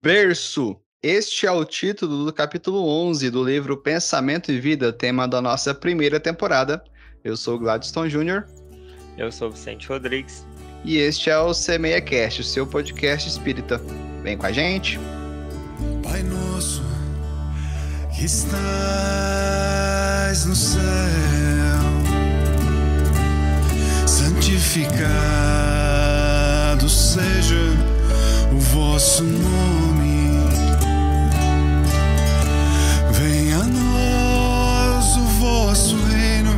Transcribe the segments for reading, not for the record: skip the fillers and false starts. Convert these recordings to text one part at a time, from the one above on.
Berço. Este é o título do capítulo 11 do livro Pensamento e Vida, tema da nossa primeira temporada. Eu sou o Gladstone Júnior Eu sou Vicente Rodrigues. e este é o CMEAcast, o seu podcast espírita. Vem com a gente. Pai nosso, que estás no céu, santificado seja o vosso nome. Venha a nós o vosso reino,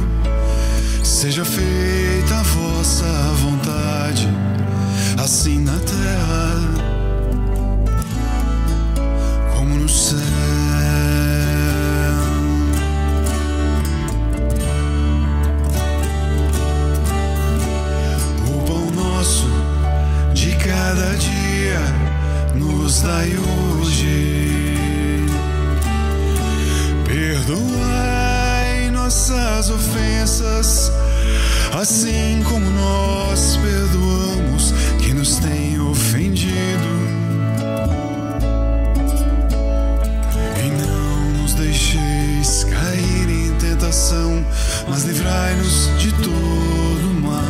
seja feita a vossa vontade, assim na terra como no céu. O pão nosso de cada dia nos dai hoje. Perdoai nossas ofensas, assim como nós perdoamos quem nos tem ofendido. E não nos deixeis cair em tentação, mas livrai-nos de todo mal.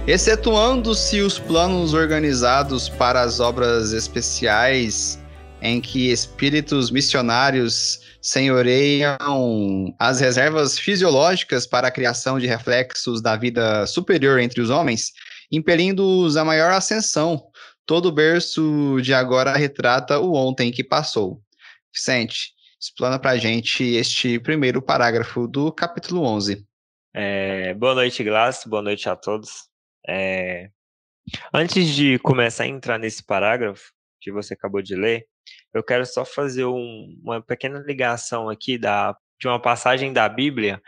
Excetuando-se os planos organizados para as obras especiais em que espíritos missionários senhoreiam as reservas fisiológicas para a criação de reflexos da vida superior entre os homens, impelindo-os à maior ascensão, todo o berço de agora retrata o ontem que passou. Vicente, explana pra gente este primeiro parágrafo do capítulo 11. Boa noite, Glaucio. Boa noite a todos. Antes de começar a entrar nesse parágrafo que você acabou de ler, eu quero só fazer uma pequena ligação aqui de uma passagem da Bíblia,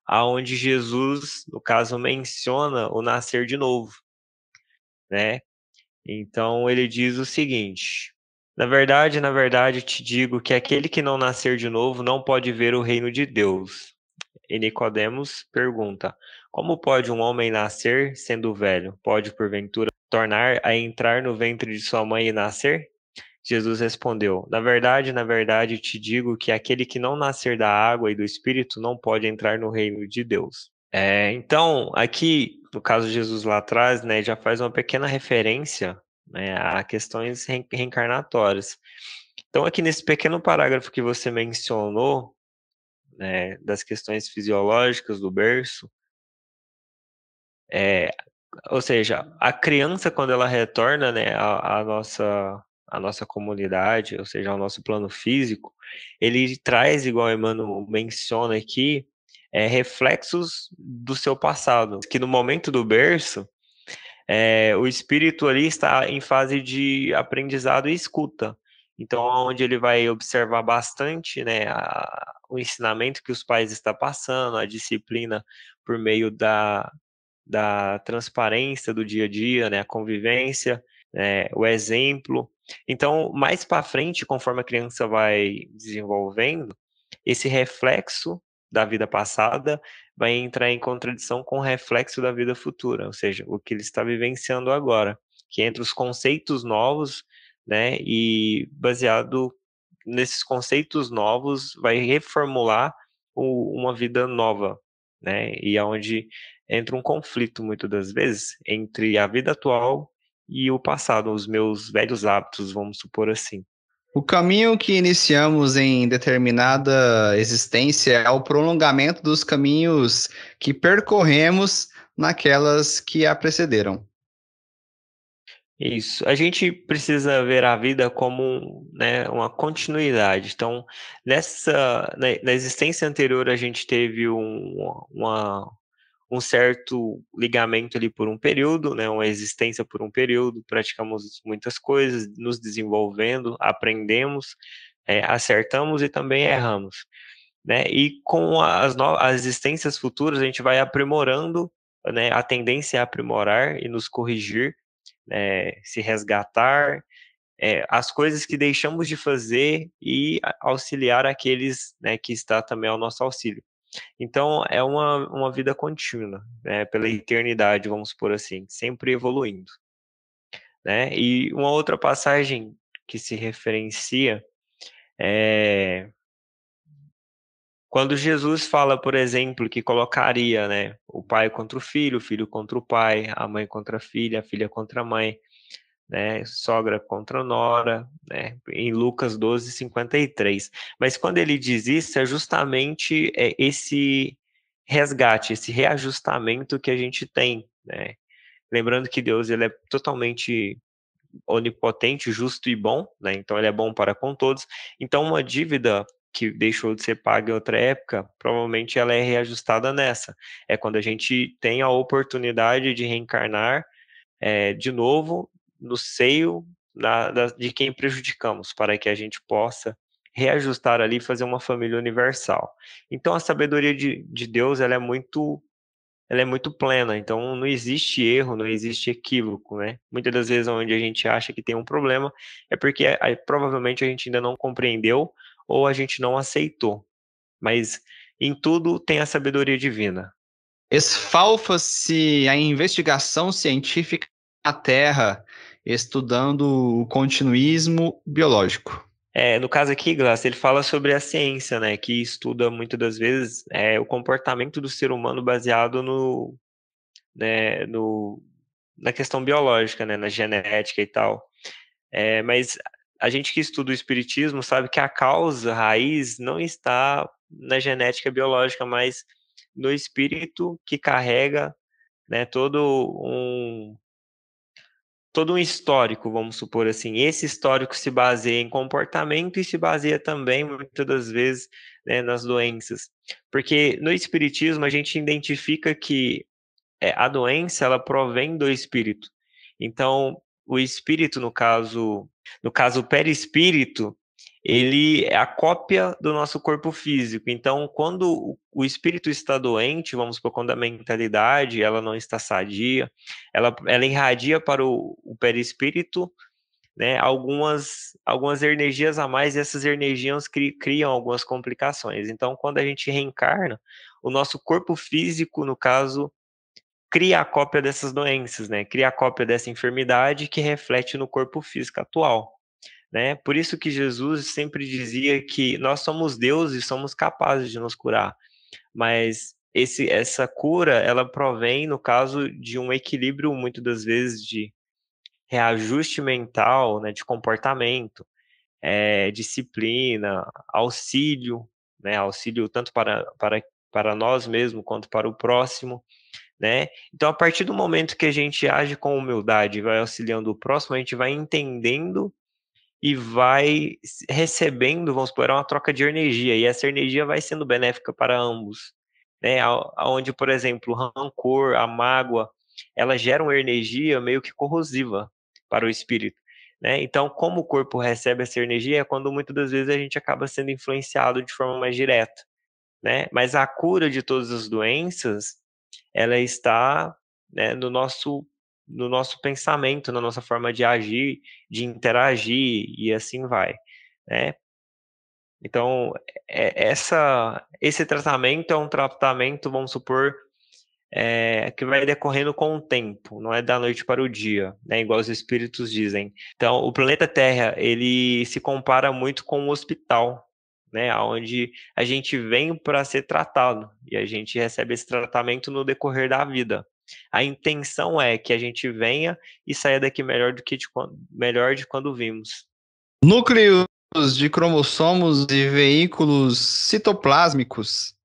onde Jesus, no caso, menciona o nascer de novo, né? Então ele diz o seguinte: na verdade, te digo que aquele que não nascer de novo não pode ver o reino de Deus. E Nicodemos pergunta: como pode um homem nascer sendo velho? Pode, porventura, tornar a entrar no ventre de sua mãe e nascer? Jesus respondeu: na verdade, te digo que aquele que não nascer da água e do Espírito não pode entrar no reino de Deus. Então, aqui, no caso de Jesus lá atrás, né, já faz uma pequena referência, né, a questões reencarnatórias. Então, aqui nesse pequeno parágrafo que você mencionou, né, das questões fisiológicas do berço, ou seja, a criança quando ela retorna, né, à nossa comunidade, ou seja, ao nosso plano físico, ele traz, igual o Emmanuel menciona aqui, reflexos do seu passado, que no momento do berço, o espírito ali está em fase de aprendizado e escuta. Então, onde ele vai observar bastante, né, o ensinamento que os pais estão passando, a disciplina por meio da transparência do dia a dia, né, a convivência, o exemplo. Então, mais para frente, conforme a criança vai desenvolvendo, esse reflexo da vida passada vai entrar em contradição com o reflexo da vida futura, ou seja, o que ele está vivenciando agora, que entre os conceitos novos, né, e baseado nesses conceitos novos vai reformular uma vida nova, né, e aonde entra um conflito muitas das vezes entre a vida atual e o passado, os meus velhos hábitos, vamos supor assim. O caminho que iniciamos em determinada existência é o prolongamento dos caminhos que percorremos naquelas que a precederam. Isso. A gente precisa ver a vida como, né, uma continuidade. Então, na existência anterior, a gente teve um certo ligamento ali por um período, né, uma existência por um período, praticamos muitas coisas, nos desenvolvendo, aprendemos, acertamos e também erramos. né? E com as existências futuras, a gente vai aprimorando, né? A tendência é aprimorar e nos corrigir, né? Se resgatar, as coisas que deixamos de fazer e auxiliar aqueles, né, que está também ao nosso auxílio. Então, é uma vida contínua, né? Pela eternidade, vamos por assim, sempre evoluindo, né? E uma outra passagem que se referencia é quando Jesus fala, por exemplo, que colocaria, né, o pai contra o filho contra o pai, a mãe contra a filha contra a mãe, né, sogra contra nora, né, em Lucas 12:53. Mas quando ele diz isso, é justamente esse resgate, esse reajustamento que a gente tem, né? Lembrando que Deus ele é totalmente onipotente, justo e bom, né? Então ele é bom para com todos. Então uma dívida que deixou de ser paga em outra época, provavelmente ela é reajustada nessa. É quando a gente tem a oportunidade de reencarnar de novo no seio de quem prejudicamos, para que a gente possa reajustar ali e fazer uma família universal. Então a sabedoria de Deus ela é muito plena, então não existe erro, não existe equívoco, né? Muitas das vezes onde a gente acha que tem um problema é porque provavelmente a gente ainda não compreendeu ou a gente não aceitou. Mas em tudo tem a sabedoria divina. Esfalfa-se a investigação científica na Terra, estudando o continuismo biológico. No caso aqui, Glass, ele fala sobre a ciência, né, que estuda muitas das vezes o comportamento do ser humano baseado né, na questão biológica, né, na genética e tal. Mas a gente que estuda o espiritismo sabe que a causa raiz não está na genética biológica, mas no espírito que carrega, né, todo um histórico, vamos supor assim. Esse histórico se baseia em comportamento e se baseia também, muitas das vezes, né, nas doenças. Porque no espiritismo a gente identifica que a doença ela provém do espírito. Então, o espírito, no caso o perispírito, ele é a cópia do nosso corpo físico. Então, quando o espírito está doente, vamos supor, quando a mentalidade ela não está sadia, ela irradia para o perispírito, né, algumas energias a mais, e essas energias criam algumas complicações. Então, quando a gente reencarna, o nosso corpo físico, no caso, cria a cópia dessas doenças, né? Cria a cópia dessa enfermidade que reflete no corpo físico atual, né? Por isso que Jesus sempre dizia que nós somos Deus e somos capazes de nos curar, mas essa cura, ela provém, no caso, de um equilíbrio, muitas das vezes, de reajuste mental, né? De comportamento, disciplina, auxílio, né? Auxílio tanto para nós mesmos quanto para o próximo, né? Então, a partir do momento que a gente age com humildade e vai auxiliando o próximo, a gente vai entendendo e vai recebendo, vamos supor, uma troca de energia, e essa energia vai sendo benéfica para ambos, né? Onde, por exemplo, o rancor, a mágoa, ela gera uma energia meio que corrosiva para o espírito, né? Então, como o corpo recebe essa energia, é quando muitas das vezes a gente acaba sendo influenciado de forma mais direta, né? Mas a cura de todas as doenças ela está, né, no nosso pensamento, na nossa forma de agir, de interagir e assim vai, né? Então, esse tratamento é um tratamento, vamos supor, que vai decorrendo com o tempo, não é da noite para o dia, né? Igual os espíritos dizem. Então, o planeta Terra, ele se compara muito com um hospital, né? Onde a gente vem para ser tratado e a gente recebe esse tratamento no decorrer da vida. A intenção é que a gente venha e saia daqui melhor de quando vimos. Núcleos de cromossomos e veículos citoplásmicos,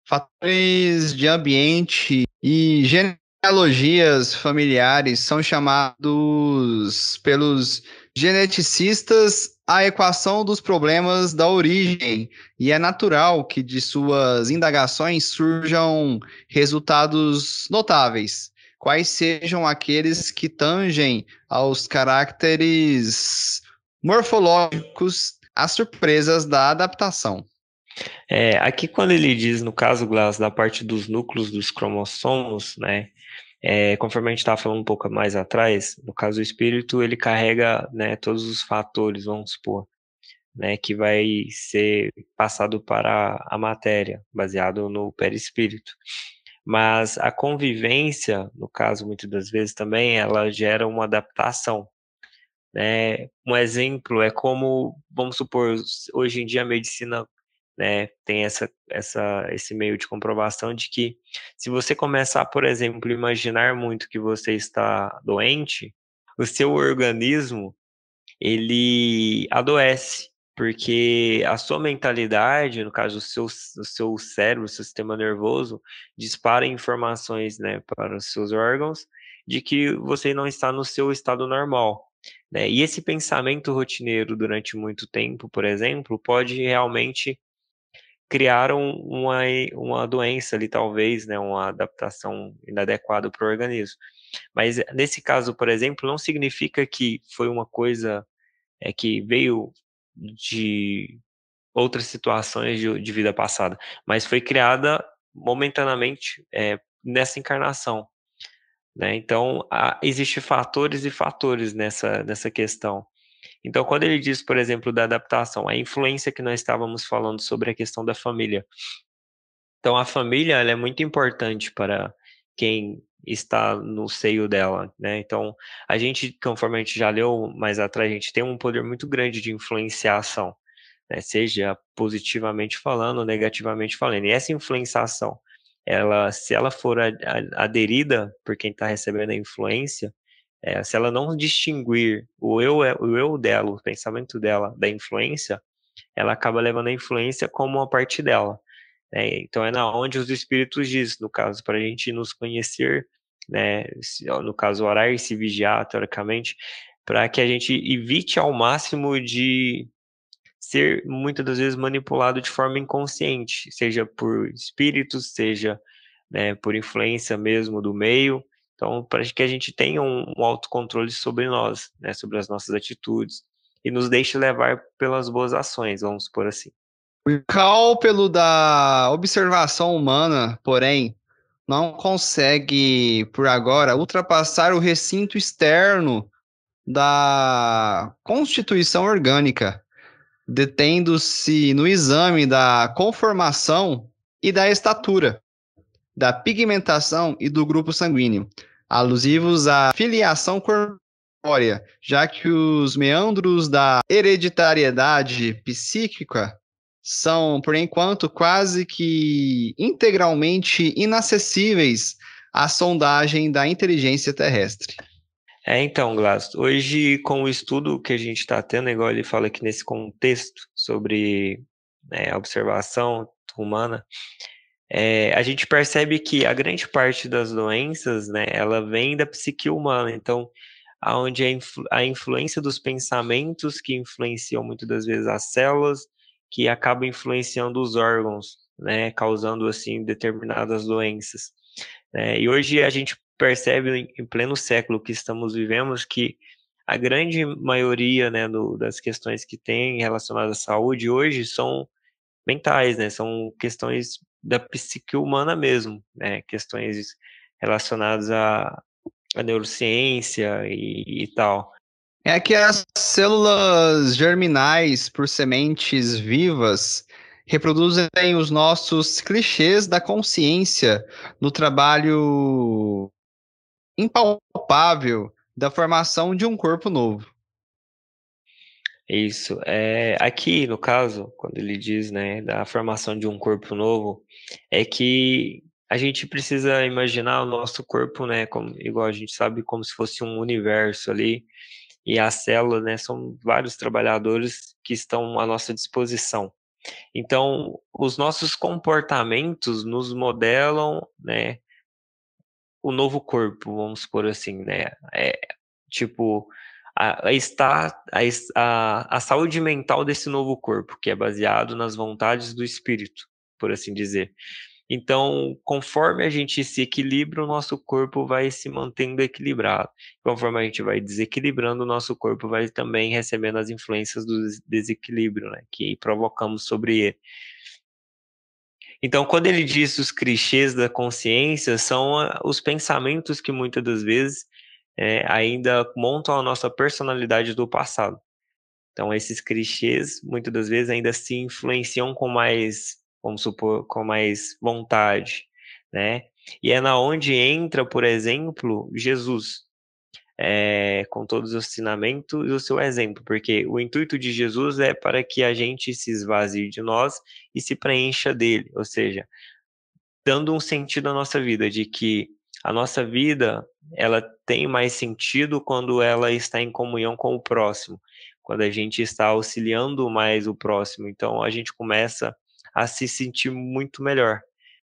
fatores de ambiente e genealogias familiares são chamados pelos geneticistas a equação dos problemas da origem, e é natural que de suas indagações surjam resultados notáveis, quais sejam aqueles que tangem aos caracteres morfológicos, as surpresas da adaptação. Aqui quando ele diz, no caso, Glass, da parte dos núcleos dos cromossomos, né, conforme a gente estava falando um pouco mais atrás, no caso o espírito, ele carrega, né, todos os fatores, vamos supor, né, que vai ser passado para a matéria, baseado no perispírito. Mas a convivência, no caso, muitas das vezes também, ela gera uma adaptação, né? Um exemplo é como, vamos supor, hoje em dia a medicina, né, tem esse meio de comprovação de que se você começar, por exemplo, imaginar muito que você está doente, o seu organismo ele adoece, porque a sua mentalidade, no caso o seu cérebro, o seu sistema nervoso, dispara informações, né, para os seus órgãos de que você não está no seu estado normal, né? E esse pensamento rotineiro durante muito tempo, por exemplo, pode realmente criar uma doença ali, talvez, né, uma adaptação inadequada para o organismo. Mas nesse caso, por exemplo, não significa que foi uma coisa que veio de outras situações de vida passada, mas foi criada momentaneamente nessa encarnação, né? Então, existe fatores e fatores nessa questão. Então, quando ele diz, por exemplo, da adaptação, a influência que nós estávamos falando sobre a questão da família. Então, a família ela é muito importante para quem está no seio dela, né? Então, a gente, conforme a gente já leu mais atrás, a gente tem um poder muito grande de influenciação, né? Seja positivamente falando ou negativamente falando. E essa influenciação, se ela for aderida por quem está recebendo a influência, se ela não distinguir o eu dela, o pensamento dela da influência, ela acaba levando a influência como uma parte dela. Então é na onde os espíritos dizem, no caso, para a gente nos conhecer, né, no caso orar e se vigiar, teoricamente, para que a gente evite ao máximo de ser muitas das vezes manipulado de forma inconsciente, seja por espíritos, seja, né, por influência mesmo do meio. Então, para que a gente tenha um autocontrole sobre nós, né, sobre as nossas atitudes, e nos deixe levar pelas boas ações, vamos por assim. O cálculo da observação humana, porém, não consegue, por agora, ultrapassar o recinto externo da constituição orgânica, detendo-se no exame da conformação e da estatura, da pigmentação e do grupo sanguíneo, alusivos à filiação corpórea, já que os meandros da hereditariedade psíquica são, por enquanto, quase que integralmente inacessíveis à sondagem da inteligência terrestre. Então, Glass, hoje com o estudo que a gente está tendo, igual ele fala aqui nesse contexto sobre a observação humana, a gente percebe que a grande parte das doenças, né, ela vem da psique humana. Então, aonde a influência dos pensamentos que influenciam muitas das vezes as células, que acabam influenciando os órgãos, né, causando assim determinadas doenças. E hoje a gente percebe em pleno século que estamos vivendo que a grande maioria, né, das questões que tem relacionadas à saúde hoje são mentais, né? São questões da psique humana mesmo, né? Questões relacionadas à neurociência e tal. É que as células germinais por sementes vivas reproduzem os nossos clichês da consciência no trabalho impalpável da formação de um corpo novo. Isso. Aqui, no caso, quando ele diz, né, da formação de um corpo novo, é que a gente precisa imaginar o nosso corpo, né, como, igual a gente sabe, como se fosse um universo ali, e a célula, né, são vários trabalhadores que estão à nossa disposição. Então, os nossos comportamentos nos modelam, né, o novo corpo, vamos por assim, né? Tipo, a saúde mental desse novo corpo, que é baseado nas vontades do espírito, por assim dizer. Então, conforme a gente se equilibra, o nosso corpo vai se mantendo equilibrado. Conforme a gente vai desequilibrando, o nosso corpo vai também recebendo as influências do desequilíbrio, né, que provocamos sobre ele. Então, quando ele diz os clichês da consciência, são os pensamentos que muitas das vezes ainda montam a nossa personalidade do passado. Então, esses clichês, muitas das vezes, ainda se influenciam com mais, vamos supor, com mais vontade, né? E é na onde entra, por exemplo, Jesus, com todos os ensinamentos e o seu exemplo, porque o intuito de Jesus é para que a gente se esvazie de nós e se preencha dele, ou seja, dando um sentido à nossa vida, de que a nossa vida, ela tem mais sentido quando ela está em comunhão com o próximo, quando a gente está auxiliando mais o próximo. Então, a gente começa a se sentir muito melhor,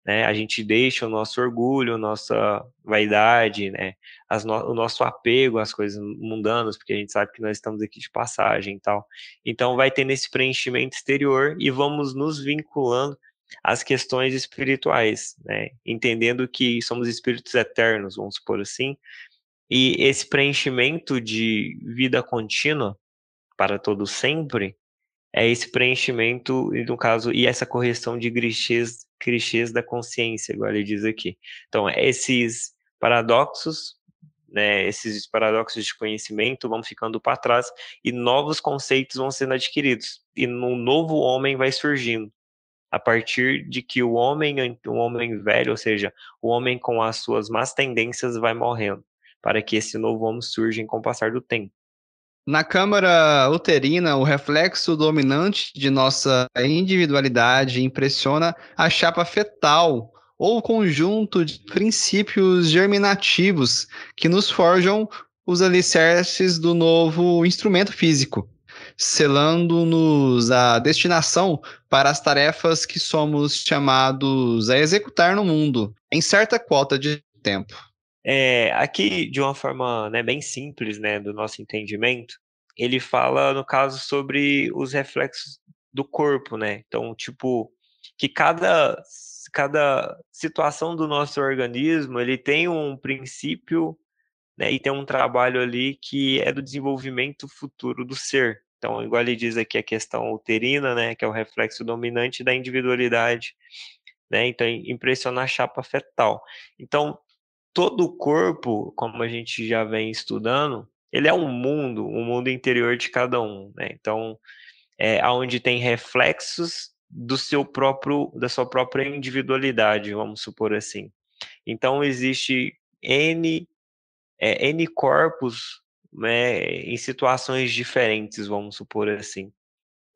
né? A gente deixa o nosso orgulho, nossa vaidade, né? O nosso apego às coisas mundanas, porque a gente sabe que nós estamos aqui de passagem e tal. Então, vai ter nesse preenchimento exterior e vamos nos vinculando às questões espirituais, né? Entendendo que somos espíritos eternos, vamos supor assim, e esse preenchimento de vida contínua para todo sempre é esse preenchimento, e no caso, e essa correção de clichês da consciência, igual ele diz aqui. Então, esses paradoxos, né, esses paradoxos de conhecimento vão ficando para trás e novos conceitos vão sendo adquiridos. E um novo homem vai surgindo. A partir de que o homem velho, ou seja, o homem com as suas más tendências vai morrendo, para que esse novo homem surja com o passar do tempo. Na câmara uterina, o reflexo dominante de nossa individualidade impressiona a chapa fetal, ou o conjunto de princípios germinativos que nos forjam os alicerces do novo instrumento físico, selando-nos a destinação para as tarefas que somos chamados a executar no mundo, em certa quota de tempo. Aqui, de uma forma, né, bem simples, né, do nosso entendimento, ele fala, no caso, sobre os reflexos do corpo, né? Então, tipo, que cada situação do nosso organismo, ele tem um princípio, né, e tem um trabalho ali que é do desenvolvimento futuro do ser. Então, igual ele diz aqui a questão uterina, né, que é o reflexo dominante da individualidade, né? Então, impressiona a chapa fetal. Então, todo o corpo, como a gente já vem estudando, ele é um mundo interior de cada um, né? Então, aonde tem reflexos da sua própria individualidade, vamos supor assim. Então, existe N corpos, né, em situações diferentes, vamos supor assim,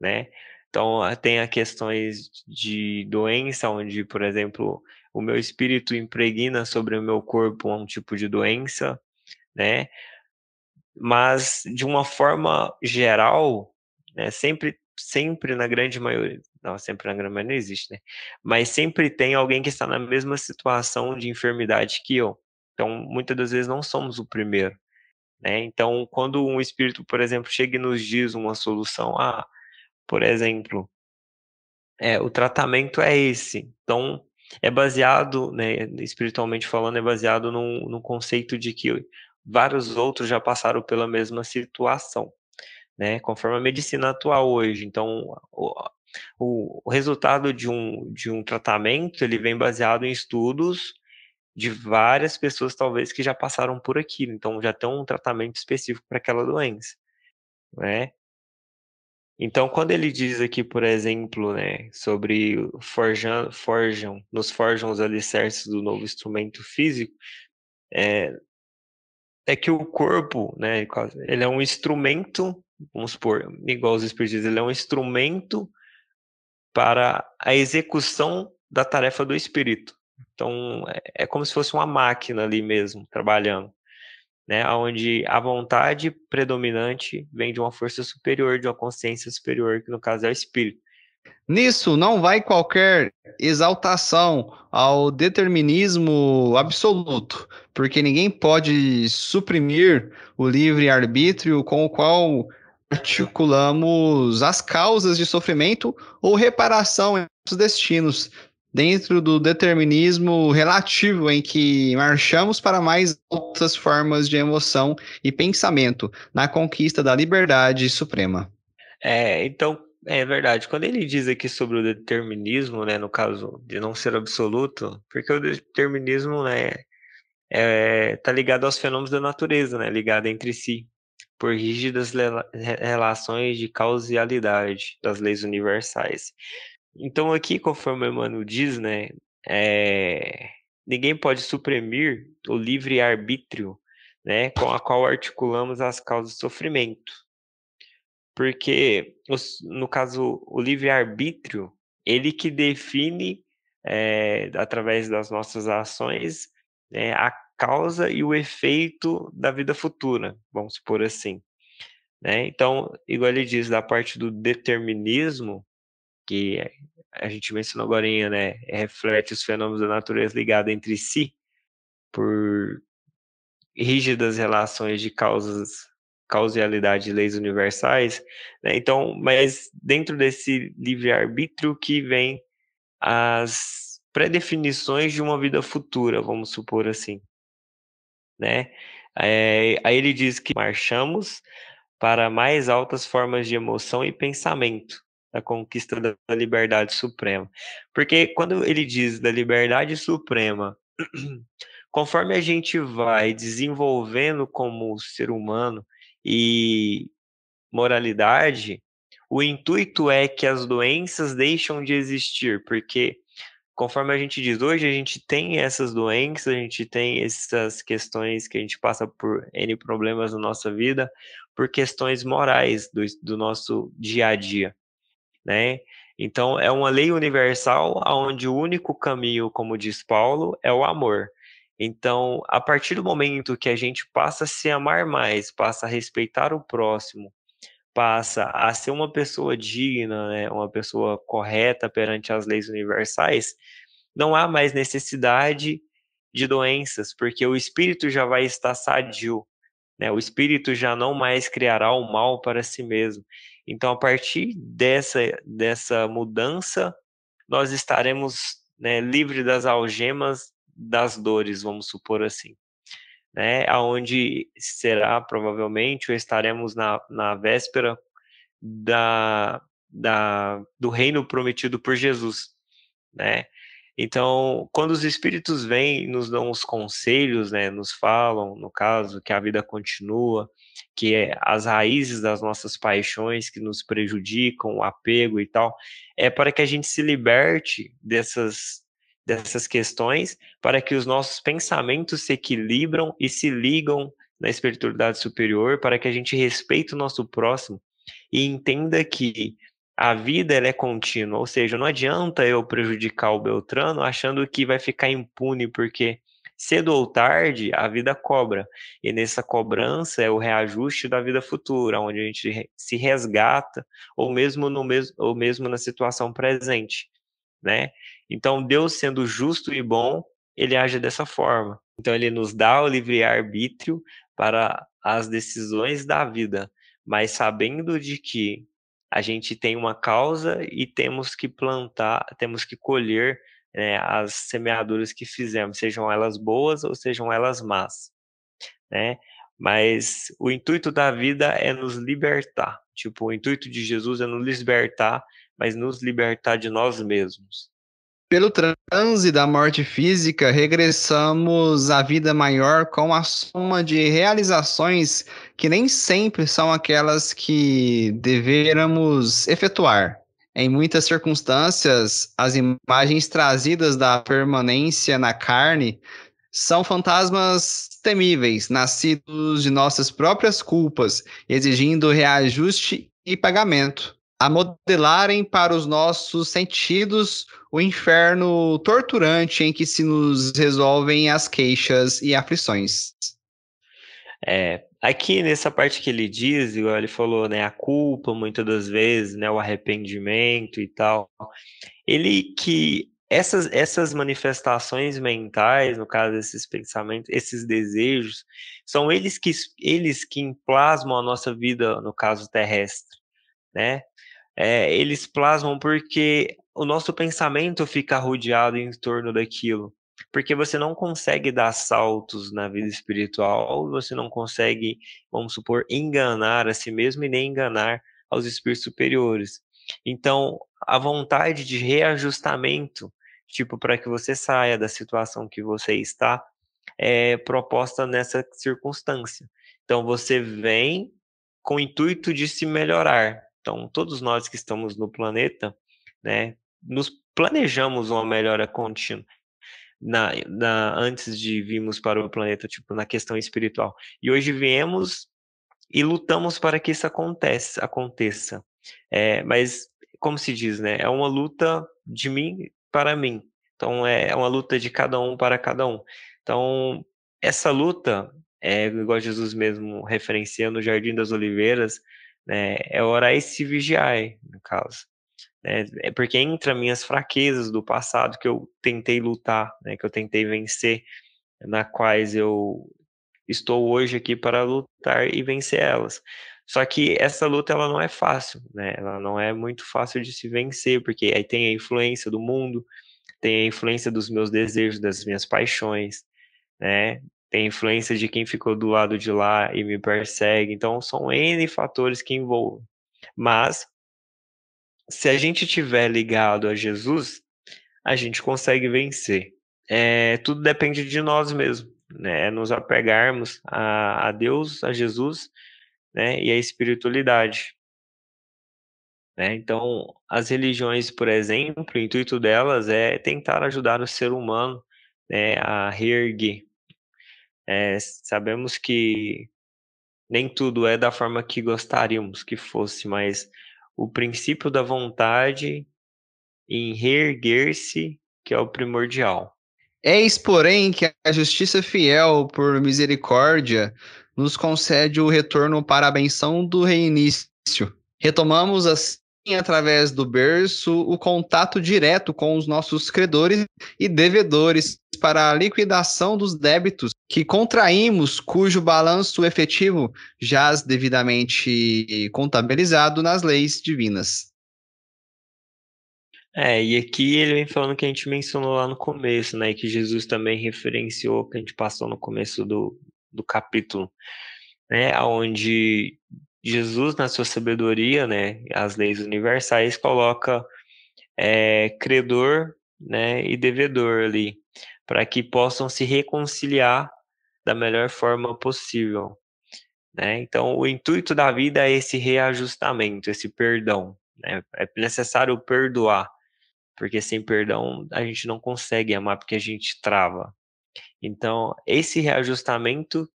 né? Então, tem as questões de doença, onde, por exemplo, o meu espírito impregna sobre o meu corpo um tipo de doença, né? Mas, de uma forma geral, né, sempre na grande maioria, não, sempre na grande maioria não existe, né? Mas sempre tem alguém que está na mesma situação de enfermidade que eu. Então, muitas das vezes não somos o primeiro, né? Então, quando um espírito, por exemplo, chega e nos diz uma solução, por exemplo, o tratamento é esse. Então, é baseado, né, espiritualmente falando, é baseado num conceito de que vários outros já passaram pela mesma situação, né, conforme a medicina atual hoje. Então, o resultado de um tratamento, ele vem baseado em estudos de várias pessoas, talvez, que já passaram por aquilo. Então, já tem um tratamento específico para aquela doença, né? Então, quando ele diz aqui, por exemplo, né, sobre nos forjam os alicerces do novo instrumento físico, é que o corpo, né, ele é um instrumento, vamos supor, igual os espíritos dizem, ele é um instrumento para a execução da tarefa do espírito. Então, é como se fosse uma máquina ali mesmo, trabalhando, né, onde a vontade predominante vem de uma força superior, de uma consciência superior, que no caso é o espírito. Nisso não vai qualquer exaltação ao determinismo absoluto, porque ninguém pode suprimir o livre-arbítrio com o qual articulamos as causas de sofrimento ou reparação em nossos destinos, dentro do determinismo relativo em que marchamos para mais altas formas de emoção e pensamento na conquista da liberdade suprema. Então, É verdade. Quando ele diz aqui sobre o determinismo, né, no caso de não ser absoluto, porque o determinismo, né, tá ligado aos fenômenos da natureza, né, ligado entre si, por rígidas relações de causalidade das leis universais. Então aqui, conforme o Emmanuel diz, né, é, ninguém pode suprimir o livre-arbítrio, né, com a qual articulamos as causas do sofrimento. Porque, no caso, o livre-arbítrio, ele que define, através das nossas ações, a causa e o efeito da vida futura, vamos supor assim, né. Então, igual ele diz da parte do determinismo, que a gente mencionou agorinha, né, reflete os fenômenos da natureza ligada entre si, por rígidas relações de causalidade e leis universais, né, então, mas dentro desse livre-arbítrio que vem as predefinições de uma vida futura, vamos supor assim, né. Aí ele diz que marchamos para mais altas formas de emoção e pensamento, da conquista da liberdade suprema. Porque quando ele diz da liberdade suprema, conforme a gente vai desenvolvendo como ser humano e moralidade, o intuito é que as doenças deixam de existir, porque conforme a gente diz, hoje a gente tem essas doenças, a gente tem essas questões que a gente passa por N problemas na nossa vida, por questões morais do nosso dia a dia, né? Então, é uma lei universal onde o único caminho, como diz Paulo, é o amor. Então, a partir do momento que a gente passa a se amar mais, passa a respeitar o próximo, passa a ser uma pessoa digna, né, uma pessoa correta perante as leis universais, não há mais necessidade de doenças, porque o espírito já vai estar sadio, né? O espírito já não mais criará o mal para si mesmo. Então, a partir dessa mudança, nós estaremos, né, livres das algemas das dores, vamos supor assim, né? Aonde será provavelmente, ou estaremos na véspera da, do reino prometido por Jesus, né? Então, quando os espíritos vêm e nos dão os conselhos, né, nos falam, no caso, que a vida continua, que é as raízes das nossas paixões que nos prejudicam, o apego e tal, é para que a gente se liberte dessas questões, para que os nossos pensamentos se equilibram e se ligam na espiritualidade superior, para que a gente respeite o nosso próximo e entenda que a vida ela é contínua, ou seja, não adianta eu prejudicar o Beltrano achando que vai ficar impune, porque cedo ou tarde a vida cobra, e nessa cobrança é o reajuste da vida futura, onde a gente se resgata, ou mesmo ou mesmo na situação presente, né? Então Deus sendo justo e bom, ele age dessa forma. Então ele nos dá o livre-arbítrio para as decisões da vida, mas sabendo de que a gente tem uma causa e temos que plantar, temos que colher, as semeaduras que fizemos, sejam elas boas ou sejam elas más, né. Mas o intuito da vida é nos libertar, tipo, o intuito de Jesus é nos libertar, mas nos libertar de nós mesmos. Pelo transe da morte física, regressamos à vida maior com a soma de realizações que nem sempre são aquelas que deveramos efetuar. Em muitas circunstâncias, as imagens trazidas da permanência na carne são fantasmas temíveis, nascidos de nossas próprias culpas, exigindo reajuste e pagamento, a modelarem para os nossos sentidos o inferno torturante em que se nos resolvem as queixas e aflições. Aqui nessa parte que ele diz, igual ele falou, né, a culpa muitas das vezes, né, o arrependimento e tal, ele que essas manifestações mentais, no caso esses pensamentos, esses desejos, são eles que plasmam a nossa vida, no caso terrestre, né. Eles plasmam porque o nosso pensamento fica rodeado em torno daquilo. Porque você não consegue dar saltos na vida espiritual, você não consegue, vamos supor, enganar a si mesmo e nem enganar aos espíritos superiores. Então, a vontade de reajustamento, tipo, para que você saia da situação que você está, é proposta nessa circunstância. Então, você vem com o intuito de se melhorar. Então, todos nós que estamos no planeta, né, nos planejamos uma melhora contínua antes de virmos para o planeta, tipo, na questão espiritual. E hoje viemos e lutamos para que isso aconteça. Mas, como se diz, né? É uma luta de mim para mim. Então, é uma luta de cada um para cada um. Então, essa luta, igual Jesus mesmo referencia no Jardim das Oliveiras, né, é orar e se vigiar, no caso. É porque entra minhas fraquezas do passado que eu tentei lutar, né, que eu tentei vencer, na quais eu estou hoje aqui para lutar e vencer elas. Só que essa luta ela não é fácil, né? Ela não é muito fácil de se vencer, porque aí tem a influência do mundo, tem a influência dos meus desejos, das minhas paixões, né? Tem a influência de quem ficou do lado de lá e me persegue. Então são N fatores que envolvem. Mas se a gente tiver ligado a Jesus, a gente consegue vencer. Tudo depende de nós mesmos, né? Nos apegarmos a Deus, a Jesus, né? E a espiritualidade, né? Então, as religiões, por exemplo, o intuito delas é tentar ajudar o ser humano, né, a reerguer. Sabemos que nem tudo é da forma que gostaríamos que fosse, mas o princípio da vontade em reerguer-se, que é o primordial. Eis, porém, que a justiça fiel, por misericórdia, nos concede o retorno para a benção do reinício. Retomamos, assim, através do berço, o contato direto com os nossos credores e devedores para a liquidação dos débitos que contraímos, cujo balanço efetivo jaz devidamente contabilizado nas leis divinas. E aqui ele vem falando que a gente mencionou lá no começo, né? Que Jesus também referenciou, que a gente passou no começo do capítulo, né? Onde Jesus, na sua sabedoria, né? As leis universais, coloca credor, né? E devedor ali, para que possam se reconciliar da melhor forma possível, né? Então, o intuito da vida é esse reajustamento, esse perdão, né? É necessário perdoar, porque sem perdão a gente não consegue amar, porque a gente trava. Então, esse reajustamento,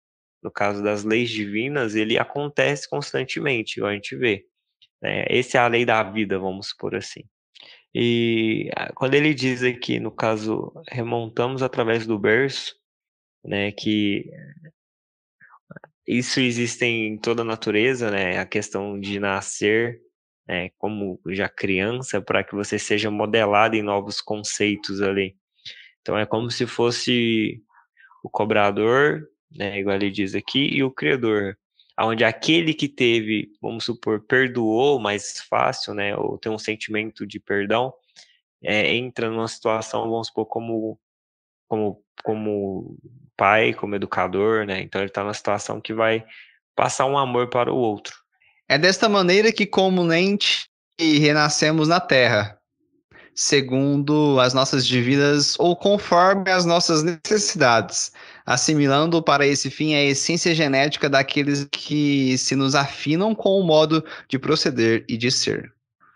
no caso das leis divinas, ele acontece constantemente, igual a gente vê, né? Essa é a lei da vida, vamos supor assim. E quando ele diz aqui, no caso, remontamos através do berço, né, que isso existe em toda a natureza, né, a questão de nascer, né, como já criança, para que você seja modelado em novos conceitos ali. Então é como se fosse o cobrador, né, igual ele diz aqui, e o credor, onde aquele que teve, vamos supor, perdoou mais fácil, né, ou tem um sentimento de perdão, entra numa situação, vamos supor, como pai, como educador, né, então ele está numa situação que vai passar um amor para o outro. É desta maneira que comumente renascemos na terra, segundo as nossas dívidas ou conforme as nossas necessidades, assimilando para esse fim a essência genética daqueles que se nos afinam com o modo de proceder e de ser.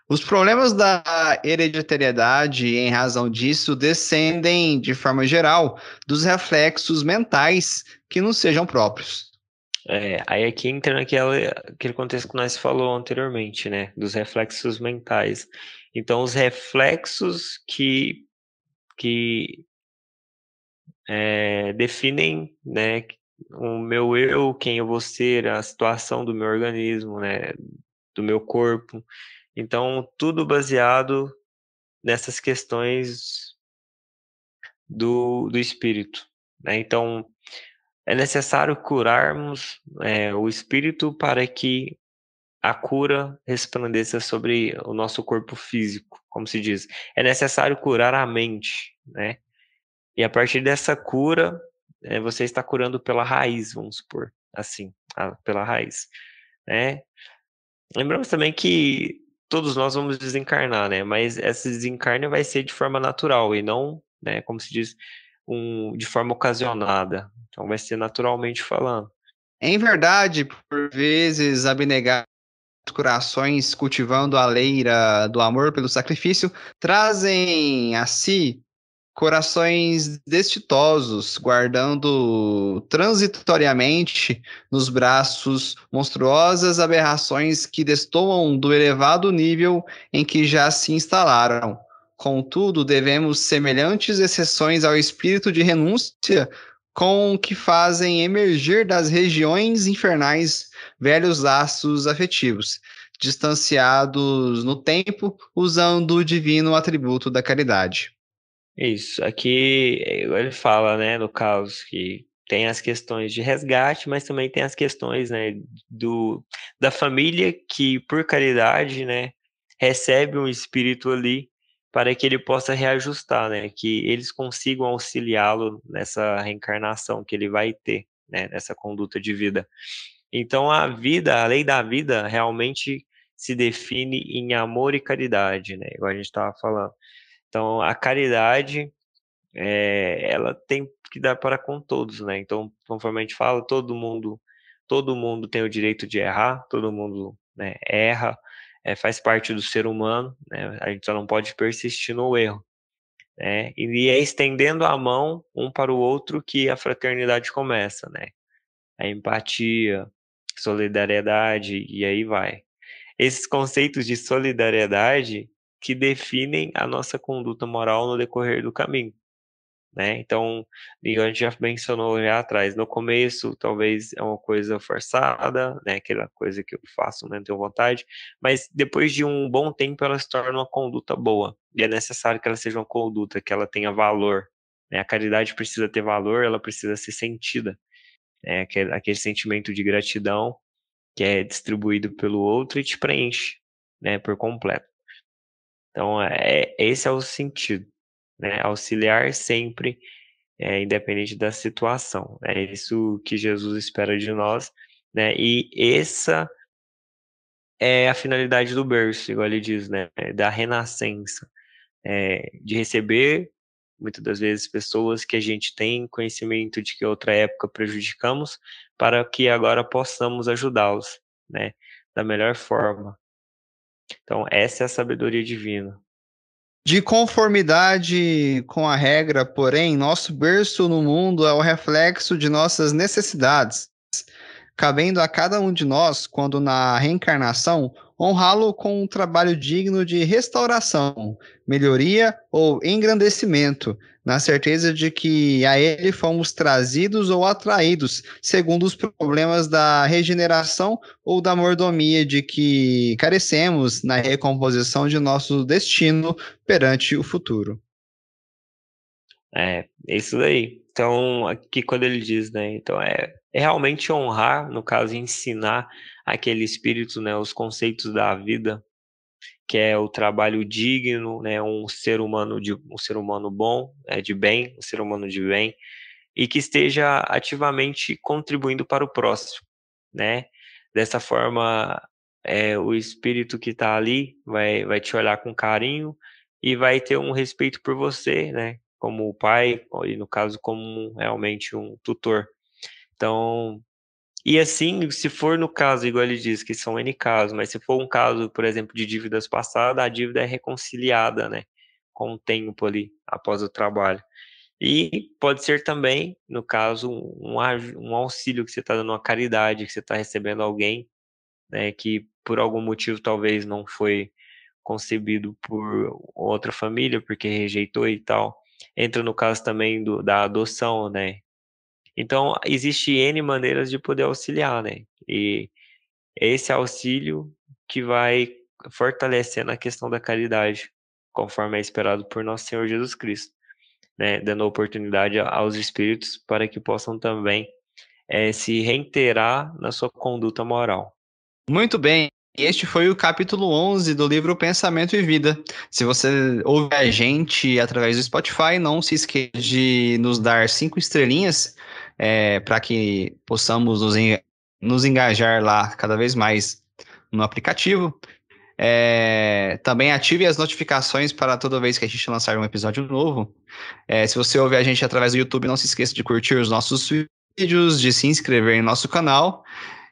Os problemas da hereditariedade, em razão disso, descendem, de forma geral, dos reflexos mentais que nos sejam próprios. Aí aqui entra aquele contexto que nós falou anteriormente, né, dos reflexos mentais. Então, os reflexos que definem, né, o meu eu, quem eu vou ser, a situação do meu organismo, né, do meu corpo. Então, tudo baseado nessas questões do espírito, né? Então, é necessário curarmos o espírito para que a cura resplandeça sobre o nosso corpo físico, como se diz. É necessário curar a mente, né? E a partir dessa cura, você está curando pela raiz, vamos supor, assim, pela raiz, né? Lembramos também que todos nós vamos desencarnar, né? Mas esse desencarne vai ser de forma natural e não, né, como se diz, de forma ocasionada. Então vai ser naturalmente falando. Em verdade, por vezes, abnegar os corações cultivando a leira do amor pelo sacrifício trazem a si corações destitosos, guardando transitoriamente nos braços monstruosas aberrações que destoam do elevado nível em que já se instalaram. Contudo, devemos semelhantes exceções ao espírito de renúncia com que fazem emergir das regiões infernais velhos laços afetivos, distanciados no tempo, usando o divino atributo da caridade. Isso, aqui ele fala, né, no caso, que tem as questões de resgate, mas também tem as questões, né, da família que, por caridade, né, recebe um espírito ali para que ele possa reajustar, né, que eles consigam auxiliá-lo nessa reencarnação que ele vai ter, né, nessa conduta de vida. Então, a lei da vida realmente se define em amor e caridade, né, igual a gente estava falando. Então, a caridade, ela tem que dar para com todos, né? Então, conforme a gente fala, todo mundo tem o direito de errar, todo mundo, né, erra, faz parte do ser humano, né? A gente só não pode persistir no erro, né? E é estendendo a mão um para o outro que a fraternidade começa, né? A empatia, solidariedade e aí vai. Esses conceitos de solidariedade que definem a nossa conduta moral no decorrer do caminho, né? Então, igual a gente já mencionou já atrás, no começo talvez é uma coisa forçada, né? Aquela coisa que eu faço, não tenho vontade, mas depois de um bom tempo ela se torna uma conduta boa. E é necessário que ela seja uma conduta, que ela tenha valor, né? A caridade precisa ter valor, ela precisa ser sentida, né? Aquele sentimento de gratidão que é distribuído pelo outro e te preenche, né, por completo. Então, esse é o sentido, né? Auxiliar sempre, independente da situação. É isso que Jesus espera de nós, né? E essa é a finalidade do berço, igual ele diz, né? Da renascença, de receber, muitas das vezes, pessoas que a gente tem conhecimento de que outra época prejudicamos, para que agora possamos ajudá-los, né? Da melhor forma. Então, essa é a sabedoria divina. De conformidade com a regra, porém, nosso berço no mundo é o reflexo de nossas necessidades, cabendo a cada um de nós, quando na reencarnação, honrá-lo com um trabalho digno de restauração, melhoria ou engrandecimento, na certeza de que a ele fomos trazidos ou atraídos, segundo os problemas da regeneração ou da mordomia de que carecemos na recomposição de nosso destino perante o futuro. É isso daí. Então, aqui quando ele diz, né, então é realmente honrar, no caso, ensinar aquele espírito, né, os conceitos da vida, que é o trabalho digno, né, um ser humano bom, de bem, um ser humano de bem, e que esteja ativamente contribuindo para o próximo, né? Dessa forma, o espírito que está ali vai te olhar com carinho e vai ter um respeito por você, né? Como o pai, e no caso, como realmente um tutor. Então, e assim, se for no caso, igual ele diz, que são N casos, mas se for um caso, por exemplo, de dívidas passadas, a dívida é reconciliada, né? Com o tempo ali, após o trabalho. E pode ser também, no caso, um auxílio que você está dando, uma caridade, que você está recebendo alguém, né, que por algum motivo talvez não foi concebido por outra família, porque rejeitou e tal. Entra no caso também da adoção, né? Então, existe N maneiras de poder auxiliar, né? E esse auxílio que vai fortalecendo a questão da caridade, conforme é esperado por nosso Senhor Jesus Cristo, né? Dando oportunidade aos espíritos para que possam também se reiterar na sua conduta moral. Muito bem. Este foi o capítulo 11 do livro Pensamento e Vida. Se você ouve a gente através do Spotify, não se esqueça de nos dar 5 estrelinhas para que possamos nos engajar lá cada vez mais no aplicativo. Também ative as notificações para toda vez que a gente lançar um episódio novo. Se você ouve a gente através do YouTube, não se esqueça de curtir os nossos vídeos, de se inscrever em nosso canal.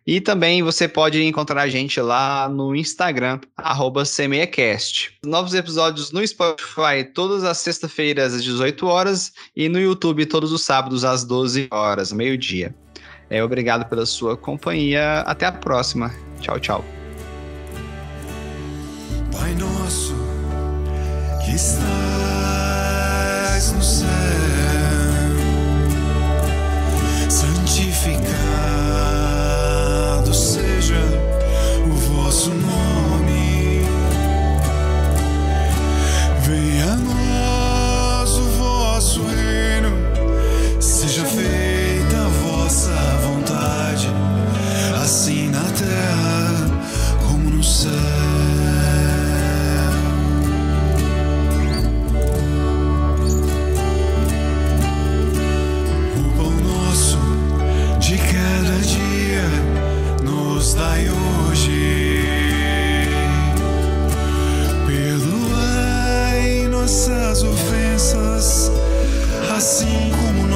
E também você pode encontrar a gente lá no Instagram, @CMEcast. Novos episódios no Spotify todas as sextas-feiras às 18 horas e no YouTube todos os sábados às 12 horas, meio-dia. Obrigado pela sua companhia. Até a próxima. Tchau, tchau. Pai nosso, que estás no céu, santificado seja o vosso nome. Venha a nós o vosso reino, seja feita a vossa vontade, assim na terra como no céu. Dai hoje, perdoai nossas ofensas, assim como